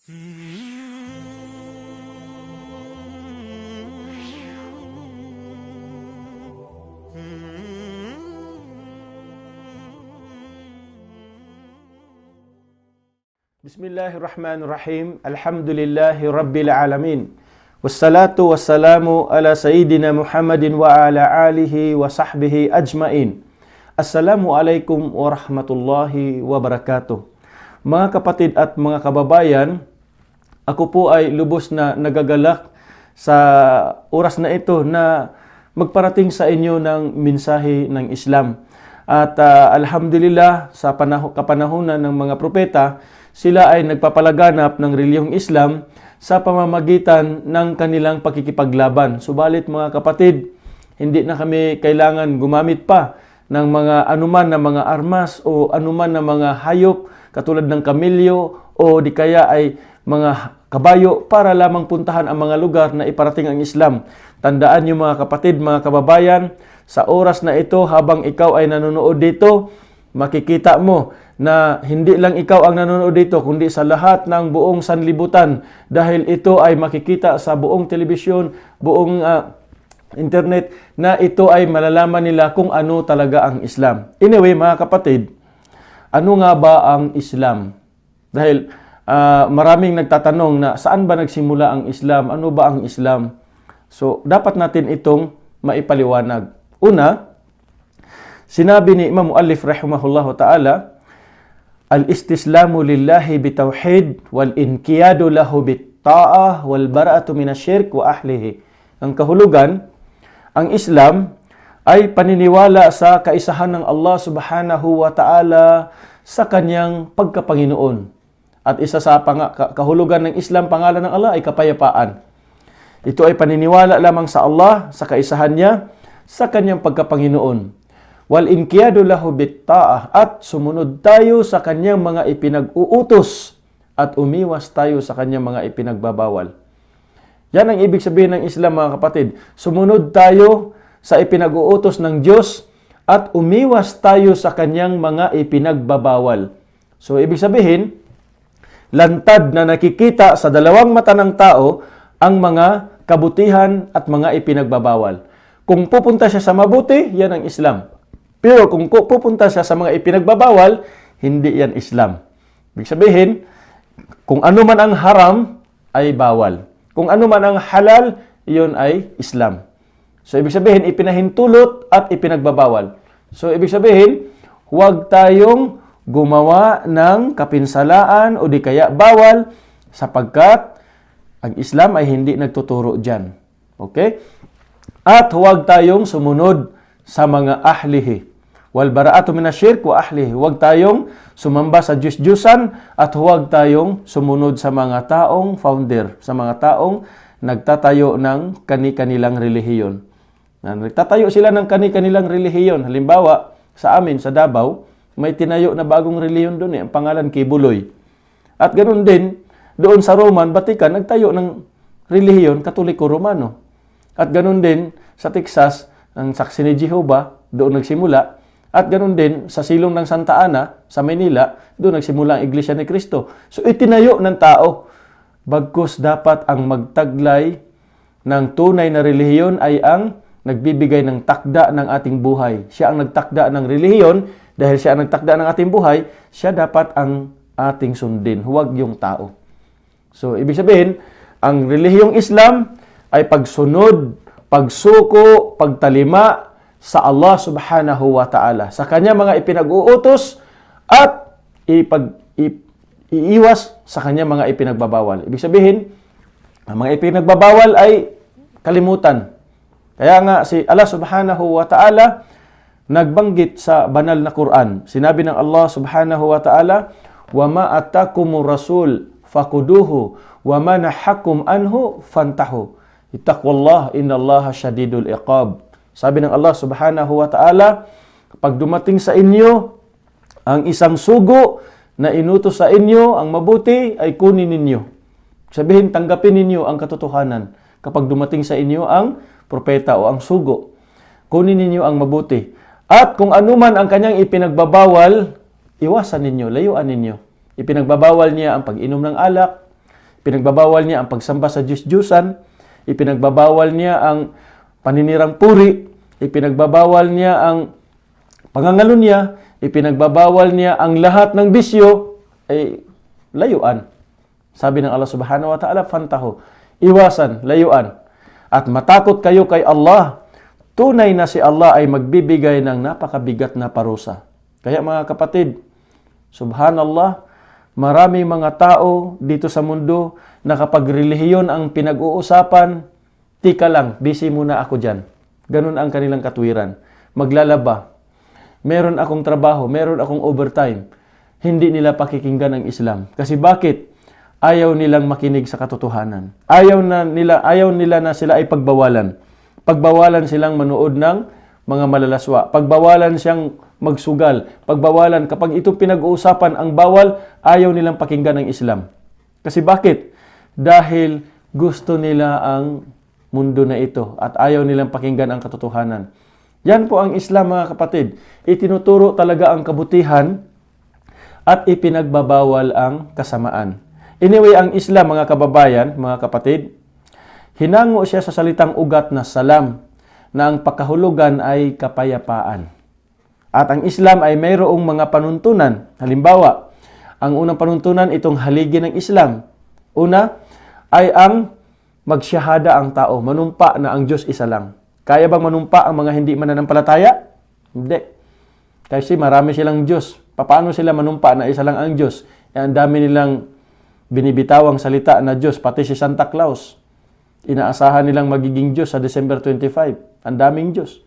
Bismillahirrahmanirrahim. Alhamdulillahi rabbil alamin. Wassalatu wassalamu ala sayyidina Muhammadin wa ala alihi wa sahbihi ajmain. Assalamualaikum warahmatullahi wabarakatuh. Mga kapatid at mga kababayan, ako po ay lubos na nagagalak sa oras na ito na magparating sa inyo ng mensahe ng Islam. At alhamdulillah, sa kapanahunan ng mga propeta, sila ay nagpapalaganap ng relihiyong Islam sa pamamagitan ng kanilang pakikipaglaban. Subalit mga kapatid, hindi na kami kailangan gumamit pa ng mga anuman na mga armas o anuman na mga hayop katulad ng kamilyo o di kaya ay mga kabayo para lamang puntahan ang mga lugar na iparating ang Islam. Tandaan niyo mga kapatid, mga kababayan, sa oras na ito habang ikaw ay nanonood dito, makikita mo na hindi lang ikaw ang nanonood dito, kundi sa lahat ng buong sanlibutan dahil ito ay makikita sa buong telebisyon, buong internet na ito ay malalaman nila kung ano talaga ang Islam. Anyway, mga kapatid, ano nga ba ang Islam? Dahil maraming nagtatanong na saan ba nagsimula ang Islam? Ano ba ang Islam? So, dapat natin itong maipaliwanag. Una, sinabi ni Imam Muallif rahimahullahu ta'ala, al-istislamu lillahi bitawhid wal-inqiyadu lahu bit-ta'ah wal-bara'atu minasyirk wa ahlihi. Ang kahulugan, ang Islam ay paniniwala sa kaisahan ng Allah subhanahu wa ta'ala sa kanyang pagkapanginoon. At isa sa kahulugan ng Islam, pangalan ng Allah ay kapayapaan. Ito ay paniniwala lamang sa Allah, sa kaisahan niya, sa kanyang pagkapanginoon. Wal-inqiyadu lahu bit-ta'ah, at sumunod tayo sa kanyang mga ipinag-uutos at umiwas tayo sa kanyang mga ipinagbabawal. Yan ang ibig sabihin ng Islam, mga kapatid. Sumunod tayo sa ipinag-uutos ng Diyos at umiwas tayo sa kanyang mga ipinagbabawal. So, ibig sabihin, lantad na nakikita sa dalawang mata ng tao ang mga kabutihan at mga ipinagbabawal. Kung pupunta siya sa mabuti, yan ang Islam. Pero kung pupunta siya sa mga ipinagbabawal, hindi yan Islam. Ibig sabihin, kung ano man ang haram, ay bawal. Kung ano man ang halal, iyon ay Islam. So, ibig sabihin, ipinahintulot at ipinagbabawal. So, ibig sabihin, huwag tayong gumawa ng kapinsalaan o di kaya bawal sapagkat ang Islam ay hindi nagtuturo dyan. Okay? At huwag tayong sumunod sa mga ahlihi. Wal bara'atu minasyirk wa ahlihi. Huwag tayong sumamba sa Diyos-Diyusan at huwag tayong sumunod sa mga taong founder, sa mga taong nagtatayo ng kani-kanilang relihiyon. Nagtatayo sila ng kani-kanilang relihiyon. Halimbawa, sa amin, sa Davao, may tinayo na bagong relihiyon doon ang pangalan Kibuloy. At ganoon din, doon sa Roman, Vatican, nagtayo ng relihiyon Katoliko-Romano. At ganoon din sa Texas, ang Saksi ni Jehovah, doon nagsimula. At ganoon din sa silong ng Santa Ana, sa Manila, doon nagsimula ang Iglesia ni Cristo. So itinayo ng tao. Bagkus dapat ang magtaglay ng tunay na relihiyon ay ang nagbibigay ng takda ng ating buhay. Siya ang nagtakda ng relihiyon. Dahil siya ang nagtakda ng ating buhay, siya dapat ang ating sundin. Huwag yung tao. So, ibig sabihin, ang relihiyong Islam ay pagsunod, pagsuko, pagtalima sa Allah subhanahu wa ta'ala. Sa kanya mga ipinag-uutos at iiwas sa kanya mga ipinagbabawal. Ibig sabihin, ang mga ipinagbabawal ay kalimutan. Kaya nga si Allah subhanahu wa ta'ala nagbanggit sa banal na Quran. Sinabi ng Allah subhanahu wa ta'ala, وَمَا أَتَّاكُمُ الرَّسُولُ فَخُذُوهُ وَمَا نَهَاكُمْ عَنْهُ فَانْتَهُوا اتَّقُوا اللَّهَ إِنَّ اللَّهَ شَدِيدُ الْعِقَابِ. Sabi ng Allah subhanahu wa ta'ala, kapag dumating sa inyo ang isang sugo na inutos sa inyo ang mabuti, ay kunin ninyo. Sabihin, tanggapin ninyo ang katotohanan. Kapag dumating sa inyo ang propeta o ang sugo, kunin ninyo ang mabuti. At kung anuman ang kanyang ipinagbabawal, iwasan ninyo, layuan ninyo. Ipinagbabawal niya ang pag-inom ng alak, Ipinagbabawal niya ang pagsamba sa Diyos-Diyusan. Ipinagbabawal niya ang paninirang puri. Ipinagbabawal niya ang pangangalunya. Ipinagbabawal niya ang lahat ng bisyo ay layuan. Sabi ng Allah Subhanahu wa Ta'ala, fantaho, iwasan, layuan. At matakot kayo kay Allah. Tunay na si Allah ay magbibigay ng napakabigat na parusa. Kaya mga kapatid, subhanallah, marami mga tao dito sa mundo na kapag relihiyon ang pinag-uusapan, tika lang, busy muna ako dyan. Ganun ang kanilang katwiran. Maglalaba. Meron akong trabaho, meron akong overtime. Hindi nila pakikinggan ang Islam. Kasi bakit? Ayaw nilang makinig sa katotohanan. Ayaw nila na sila ay pagbawalan. Pagbawalan silang manood ng mga malalaswa. Pagbawalan siyang magsugal. Pagbawalan, kapag ito pinag-uusapan ang bawal, ayaw nilang pakinggan ang Islam. Kasi bakit? Dahil gusto nila ang mundo na ito at ayaw nilang pakinggan ang katotohanan. Yan po ang Islam, mga kapatid. Itinuturo talaga ang kabutihan at ipinagbabawal ang kasamaan. Anyway, ang Islam, mga kababayan, mga kapatid, hinango siya sa salitang ugat na salam, na ang pakahulugan ay kapayapaan. At ang Islam ay mayroong mga panuntunan. Halimbawa, ang unang panuntunan, itong haligi ng Islam. Una, ay ang magsyahada ang tao, manumpa na ang Diyos isa lang. Kaya bang manumpa ang mga hindi mananampalataya? Hindi. Kasi marami silang Diyos. Paano sila manumpa na isa lang ang Diyos? Ang dami nilang binibitawang salita na Diyos, pati si Santa Claus. Inaasahan nilang magiging Diyos sa December 25. Ang daming Diyos.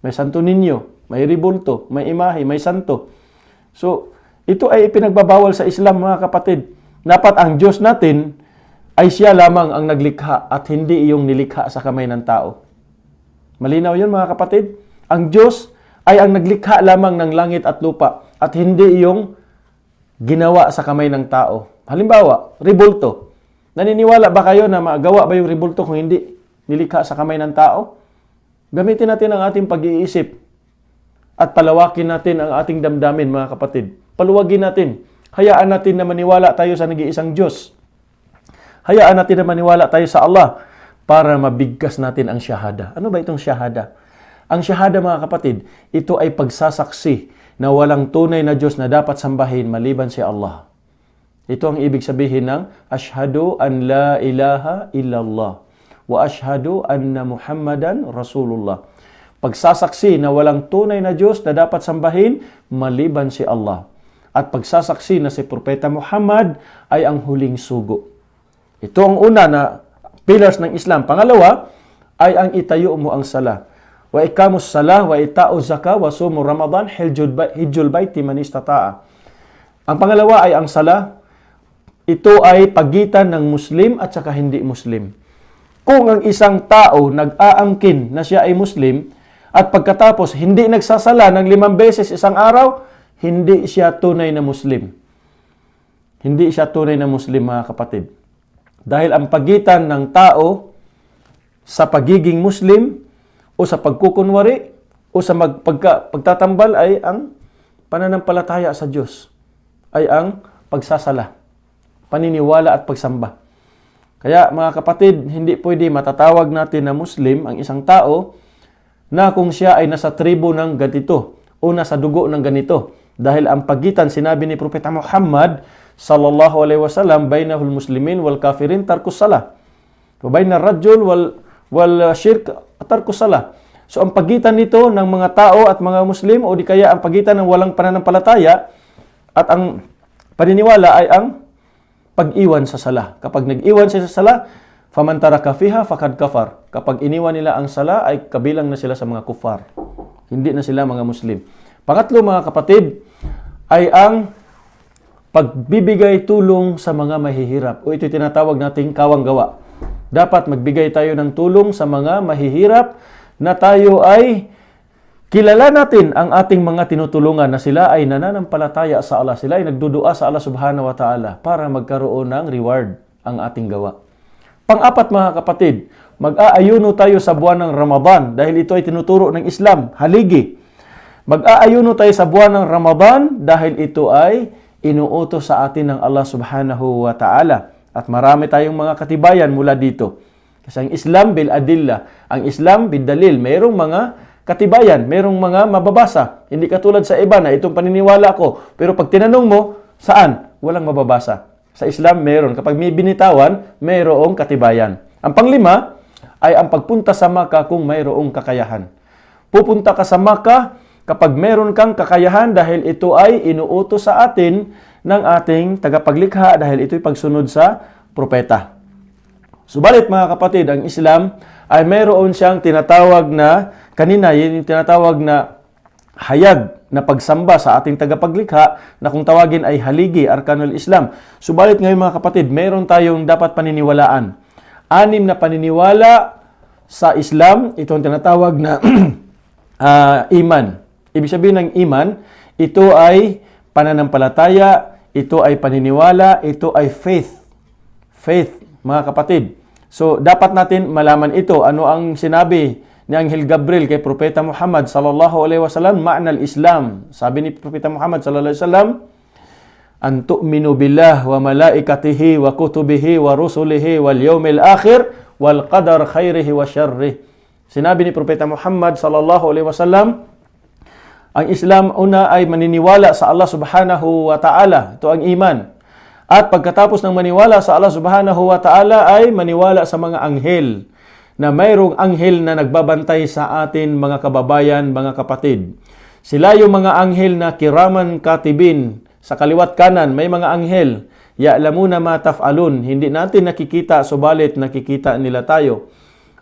May Santo Niño, may Ribulto, may Imahe, may Santo. So, ito ay ipinagbabawal sa Islam, mga kapatid. Dapat ang Diyos natin ay siya lamang ang naglikha at hindi iyong nilikha sa kamay ng tao. Malinaw yun, mga kapatid? Ang Diyos ay ang naglikha lamang ng langit at lupa at hindi iyong ginawa sa kamay ng tao. Halimbawa, Ribulto. Naniniwala ba kayo na magawa ba yung Ribulto kung hindi nilikha sa kamay ng tao? Gamitin natin ang ating pag-iisip at palawakin natin ang ating damdamin, mga kapatid. Paluwagin natin. Hayaan natin na maniwala tayo sa nag-iisang Diyos. Hayaan natin na maniwala tayo sa Allah para mabigkas natin ang syahada. Ano ba itong syahada? Ang syahada, mga kapatid, ito ay pagsasaksi na walang tunay na Diyos na dapat sambahin maliban si Allah. Ito ang ibig sabihin ng Ashhadu an la ilaha illallah wa ashhadu anna Muhammadan Rasulullah. Pagsasaksi na walang tunay na Diyos na dapat sambahin maliban si Allah. At pagsasaksi na si Propeta Muhammad ay ang huling sugo. Ito ang una na pillars ng Islam. Pangalawa ay ang itayo mo ang sala. Wa ikamus salah wa ita'u zaka wa sumu Ramadan hijjul baiti man istata'a. Ang pangalawa ay ang sala. Ito ay pagitan ng Muslim at saka hindi Muslim. Kung ang isang tao nag-aangkin na siya ay Muslim at pagkatapos hindi nagsasala ng 5 beses isang araw, hindi siya tunay na Muslim. Hindi siya tunay na Muslim, mga kapatid. Dahil ang pagitan ng tao sa pagiging Muslim o sa pagkukunwari o sa pagtatambal ay ang pananampalataya sa Diyos. Ay ang pagsasala, paniniwala at pagsamba. Kaya mga kapatid, hindi pwede matatawag natin na Muslim ang isang tao na kung siya ay nasa tribo ng ganito o nasa dugo ng ganito. Dahil ang pagitan, sinabi ni Propeta Muhammad sallallahu alaihi wasallam, bainahul muslimin wal kafirin tarkus salah. Wa bainar rajul wal syirk tarkus salah. So ang pagitan nito ng mga tao at mga Muslim o di kaya ang pagitan ng walang pananampalataya at ang paniniwala ay ang pag-iwan sa sala. Kapag nag-iwan siya sa sala, faman taraka fiha faqad kafar. Kapag iniwan nila ang sala ay kabilang na sila sa mga kufar. Hindi na sila mga Muslim. Pangatlo, mga kapatid, ay ang pagbibigay tulong sa mga mahihirap. O ito tinatawag nating kawang gawa. Dapat magbigay tayo ng tulong sa mga mahihirap na tayo ay kilala natin ang ating mga tinutulungan na sila ay nananampalataya sa Allah. Sila ay nagdudua sa Allah subhanahu wa ta'ala para magkaroon ng reward ang ating gawa. Pang-apat, mga kapatid, mag-aayuno tayo sa buwan ng Ramadan dahil ito ay tinuturo ng Islam, haligi. Mag-aayuno tayo sa buwan ng Ramadan dahil ito ay inuutos sa atin ng Allah subhanahu wa ta'ala. At marami tayong mga katibayan mula dito. Kasi ang Islam bil adillah, ang Islam bil dalil, mayroong mga katibayan, mayroong mga mababasa. Hindi katulad sa iba na itong paniniwala ko. Pero pag tinanong mo, saan? Walang mababasa. Sa Islam, mayroon. Kapag may binitawan, mayroong katibayan. Ang panglima ay ang pagpunta sa Makkah kung mayroong kakayahan. Pupunta ka sa Makkah kapag mayroon kang kakayahan dahil ito ay inuutos sa atin ng ating tagapaglikha dahil ito'y pagsunod sa propeta. Subalit mga kapatid, ang Islam ay mayroon siyang tinatawag na, kanina yung tinatawag na hayag na pagsamba sa ating tagapaglikha na kung tawagin ay haligi, arkanul Islam. Subalit ngayon mga kapatid, mayroon tayong dapat paniniwalaan. 6 na paniniwala sa Islam, ito ang tinatawag na iman. Ibig sabihin ng iman, ito ay pananampalataya, ito ay paniniwala, ito ay faith. Faith, mga kapatid. So, dapat natin malaman ito. Ano ang sinabi ni Anghel Gabriel kay Propeta Muhammad sallallahu alaihi wasallam? Ma'nal Islam. Sabi ni Propeta Muhammad sallallahu alaihi wasallam, an tu'minu billah wa malaikatihi wa kutubihi wa rusulihi wal yawmil akhir wal qadar khairihi wa syarrih. Sinabi ni Propeta Muhammad sallallahu alaihi wasallam, ang Islam una ay maniniwala sa Allah subhanahu wa ta'ala. Ito ang iman. At pagkatapos ng maniwala sa Allah subhanahu wa ta'ala ay maniwala sa mga anghel. Na mayroong anghel na nagbabantay sa atin mga kababayan, mga kapatid. Sila yung mga anghel na kiraman katibin. Sa kaliwat kanan may mga anghel. Ya'lamuna ma taf'alun. Hindi natin nakikita, subalit nakikita nila tayo.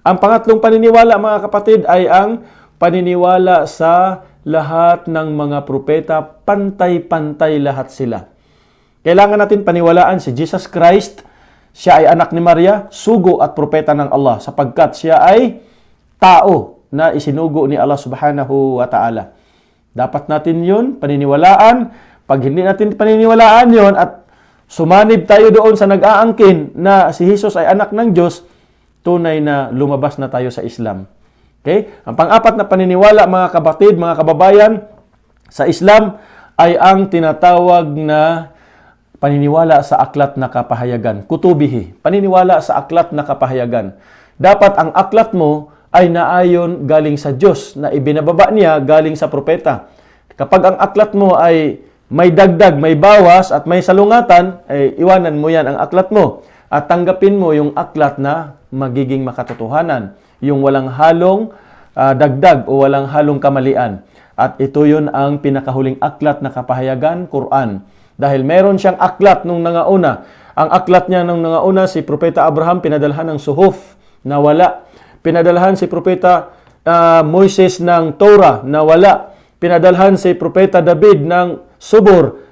Ang pangatlong paniniwala mga kapatid ay ang paniniwala sa lahat ng mga propeta, pantay-pantay lahat sila. Kailangan natin paniwalaan si Jesus Christ, siya ay anak ni Maria, sugo at propeta ng Allah sapagkat siya ay tao na isinugo ni Allah subhanahu wa ta'ala. Dapat natin yun paniniwalaan. Pag hindi natin paniniwalaan yun at sumanib tayo doon sa nag-aangkin na si Jesus ay anak ng Diyos, tunay na lumabas na tayo sa Islam. Okay? Ang pang-apat na paniniwala, mga kapatid, mga kababayan, sa Islam ay ang tinatawag na paniniwala sa aklat na kapahayagan. Kutubihi. Paniniwala sa aklat na kapahayagan. Dapat ang aklat mo ay naayon galing sa Diyos na ibinababa niya galing sa propeta. Kapag ang aklat mo ay may dagdag, may bawas at may salungatan, ay iwanan mo yan ang aklat mo at tanggapin mo yung aklat na magiging makatotohanan. Yung walang halong dagdag o walang halong kamalian. At ito yun ang pinakahuling aklat na kapahayagan, Quran. Dahil meron siyang aklat nung nangauna. Ang aklat niya nung nangauna, si Propeta Abraham, pinadalhan ng suhuf na wala. Pinadalhan si Propeta Moises ng Torah na wala. Pinadalhan si Propeta David ng Subur,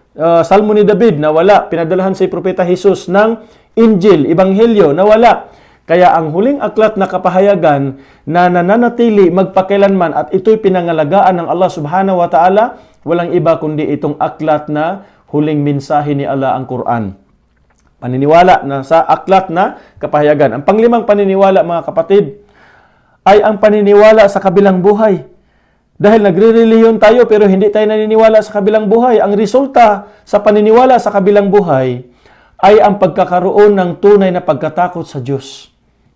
Salmo ni David na wala. Pinadalhan si Propeta Jesus ng Injil, Ebanghelyo na wala. Kaya ang huling aklat na kapahayagan na nananatili magpakailanman at ito'y pinangalagaan ng Allah subhanahu wa ta'ala, walang iba kundi itong aklat na huling mensahe ni Allah, ang Quran. Paniniwala na sa aklat na kapahayagan. Ang panglimang paniniwala, mga kapatid, ay ang paniniwala sa kabilang buhay. Dahil nagre-reliyon tayo pero hindi tayo naniniwala sa kabilang buhay. Ang resulta sa paniniwala sa kabilang buhay ay ang pagkakaroon ng tunay na pagkatakot sa Diyos.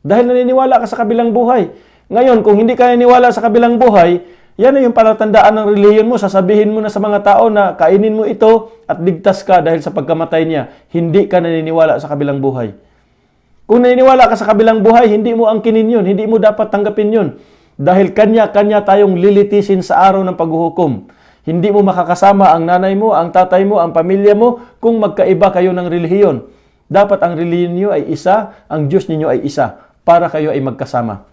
Dahil naniniwala ka sa kabilang buhay. Ngayon, kung hindi ka naniniwala sa kabilang buhay, yan na yung palatandaan ng reliyon mo. Sasabihin mo na sa mga tao na kainin mo ito at ligtas ka dahil sa pagkamatay niya. Hindi ka naniniwala sa kabilang buhay. Kung naniniwala ka sa kabilang buhay, hindi mo angkinin yun. Hindi mo dapat tanggapin yun. Dahil kanya-kanya tayong lilitisin sa araw ng paghuhukom. Hindi mo makakasama ang nanay mo, ang tatay mo, ang pamilya mo kung magkaiba kayo ng relihiyon. Dapat ang relihiyon niyo ay isa, ang Diyos ninyo ay isa, para kayo ay magkasama.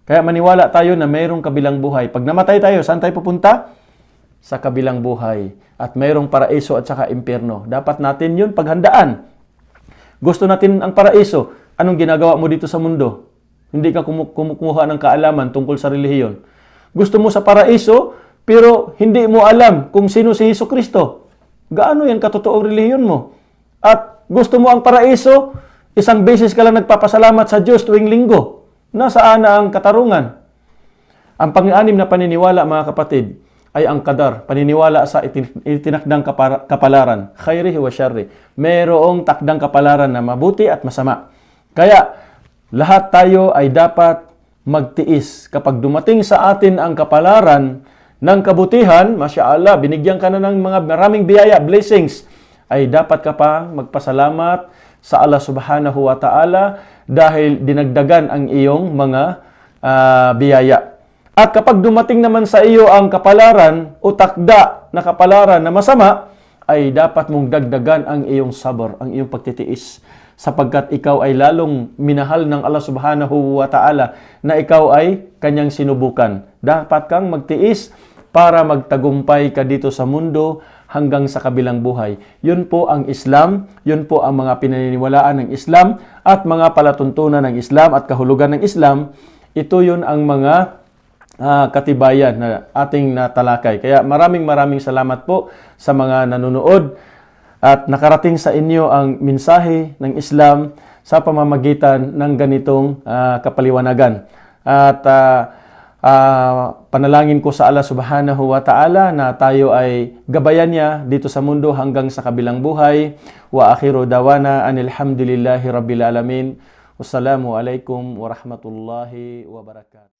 Kaya maniwala tayo na mayroong kabilang buhay. Pag namatay tayo, saan tayo pupunta? Sa kabilang buhay. At mayroong paraiso at saka impyerno. Dapat natin yun paghandaan. Gusto natin ang paraiso. Anong ginagawa mo dito sa mundo? Hindi ka kumukuha ng kaalaman tungkol sa relihiyon. Gusto mo sa paraiso, pero hindi mo alam kung sino si Jesucristo. Gaano yan katotoong relihiyon mo? At gusto mo ang paraiso, isang beses ka lang nagpapasalamat sa Diyos tuwing linggo. Nasaan na ang katarungan? Ang pang-anim na paniniwala, mga kapatid, ay ang qadar, paniniwala sa itinakdang kapalaran, khairihi wa syarri. Mayroong takdang kapalaran na mabuti at masama. Kaya lahat tayo ay dapat magtiis. Kapag dumating sa atin ang kapalaran ng kabutihan, Masya Allah, binigyan ka na ng mga maraming biyaya, blessings, ay dapat ka pa magpasalamat sa Allah subhanahu wa ta'ala dahil dinagdagan ang iyong mga biyaya. At kapag dumating naman sa iyo ang kapalaran o takda na kapalaran na masama, ay dapat mong dagdagan ang iyong sabr, ang iyong pagtitiis, sapagkat ikaw ay lalong minahal ng Allah subhanahu wa ta'ala na ikaw ay kanyang sinubukan. Dapat kang magtiis para magtagumpay ka dito sa mundo hanggang sa kabilang buhay. Yun po ang Islam, yun po ang mga pinaniniwalaan ng Islam at mga palatuntunan ng Islam at kahulugan ng Islam. Ito yun ang mga katibayan na ating natalakay. Kaya maraming salamat po sa mga nanonood at nakarating sa inyo ang mensahe ng Islam sa pamamagitan ng ganitong kapaliwanagan. At panalangin ko sa Allah subhanahu wa ta'ala na tayo ay gabayan niya dito sa mundo hanggang sa kabilang buhay. Wa akhiru dawana anilhamdulillahi rabbil alamin. Wassalamu alaikum warahmatullahi wabarakatuh.